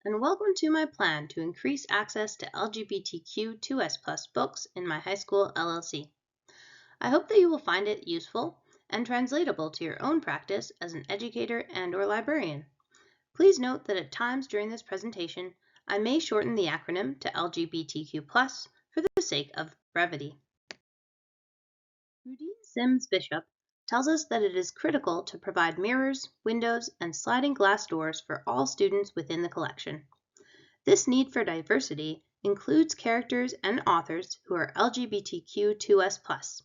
and welcome to my plan to increase access to LGBTQ2S+ books in my high school LLC. I hope that you will find it useful and translatable to your own practice as an educator and/or librarian. Please note that at times during this presentation, I may shorten the acronym to LGBTQ+ for the sake of brevity. Rudine Sims Bishop tells us that it is critical to provide mirrors, windows, and sliding glass doors for all students within the collection. This need for diversity includes characters and authors who are LGBTQ2S+.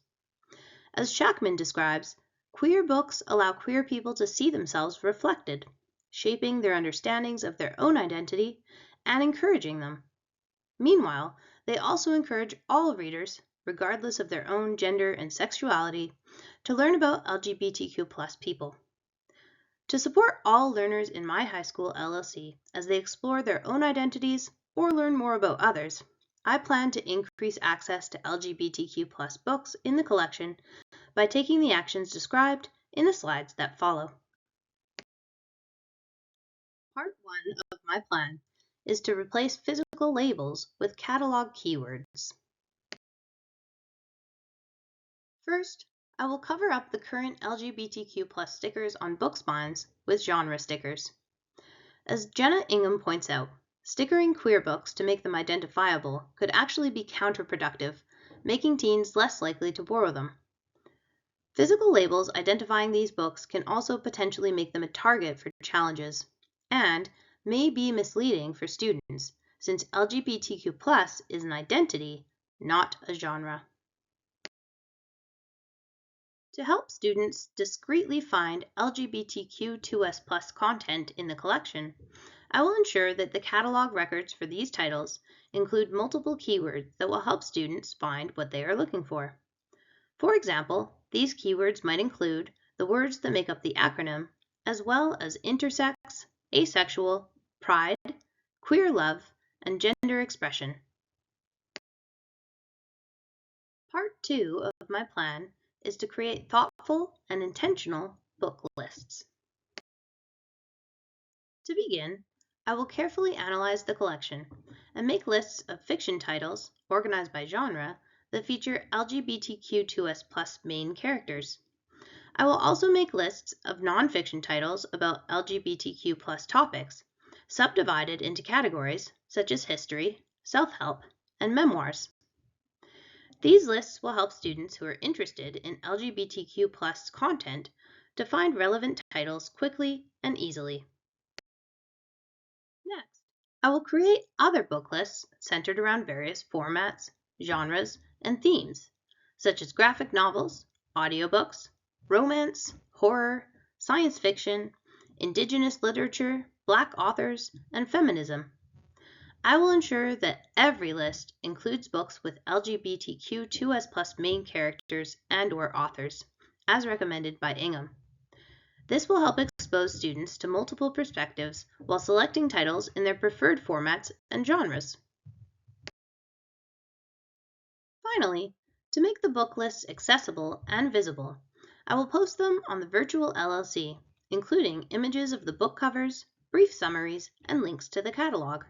As Shackman describes, queer books allow queer people to see themselves reflected, shaping their understandings of their own identity and encouraging them. Meanwhile, they also encourage all readers, regardless of their own gender and sexuality, to learn about LGBTQ+ people. To support all learners in my high school LLC as they explore their own identities or learn more about others, I plan to increase access to LGBTQ+ books in the collection by taking the actions described in the slides that follow. Part 1 of my plan is to replace physical labels with catalog keywords. First, I will cover up the current LGBTQ+ stickers on book spines with genre stickers. As Jenna Ingham points out, stickering queer books to make them identifiable could actually be counterproductive, making teens less likely to borrow them. Physical labels identifying these books can also potentially make them a target for challenges, and may be misleading for students, since LGBTQ+ is an identity, not a genre. To help students discreetly find LGBTQ2S+ content in the collection, I will ensure that the catalog records for these titles include multiple keywords that will help students find what they are looking for. For example, these keywords might include the words that make up the acronym, as well as intersex, asexual, pride, queer love, and gender expression. Part 2 of my plan is to create thoughtful and intentional book lists. To begin, I will carefully analyze the collection and make lists of fiction titles, organized by genre, that feature LGBTQ2S+ main characters. I will also make lists of nonfiction titles about LGBTQ+ topics, subdivided into categories such as history, self-help, and memoirs. These lists will help students who are interested in LGBTQ+ content to find relevant titles quickly and easily. Next, I will create other book lists centered around various formats, genres, and themes, such as graphic novels, audiobooks, romance, horror, science fiction, indigenous literature, Black authors, and feminism. I will ensure that every list includes books with LGBTQ2S+ main characters and/or authors, as recommended by Ingham. This will help expose students to multiple perspectives while selecting titles in their preferred formats and genres. Finally, to make the book lists accessible and visible, I will post them on the virtual LLC, including images of the book covers, brief summaries, and links to the catalog.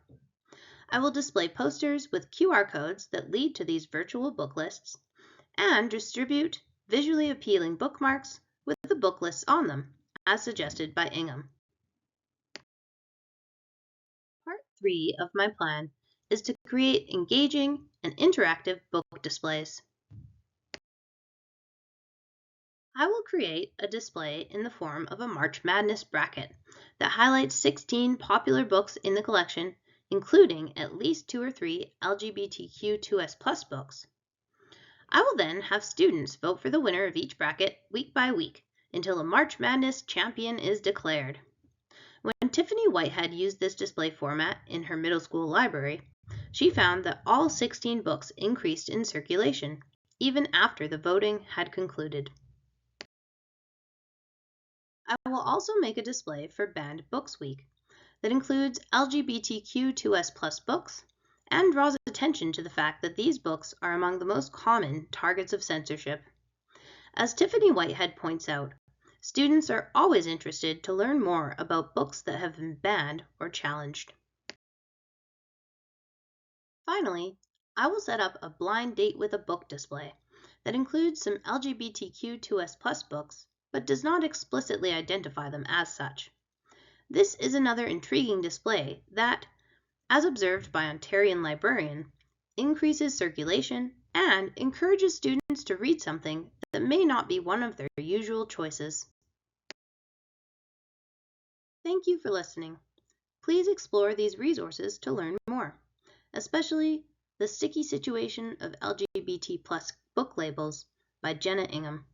I will display posters with QR codes that lead to these virtual book lists and distribute visually appealing bookmarks with the book lists on them, as suggested by Ingham. Part 3 of my plan is to create engaging and interactive book displays. I will create a display in the form of a March Madness bracket that highlights 16 popular books in the collection, including at least 2 or 3 LGBTQ2S+ books. I will then have students vote for the winner of each bracket week by week until a March Madness champion is declared. When Tiffany Whitehead used this display format in her middle school library, she found that all 16 books increased in circulation, even after the voting had concluded. I will also make a display for Banned Books Week that includes LGBTQ2S+ books and draws attention to the fact that these books are among the most common targets of censorship. As Tiffany Whitehead points out, students are always interested to learn more about books that have been banned or challenged. Finally, I will set up a blind date with a book display that includes some LGBTQ2S+ books, but does not explicitly identify them as such. This is another intriguing display that, as observed by Ontarian librarian, increases circulation and encourages students to read something that may not be one of their usual choices. Thank you for listening. Please explore these resources to learn more, especially The Sticky Situation of LGBT+ Book Labels by Jenna Ingham.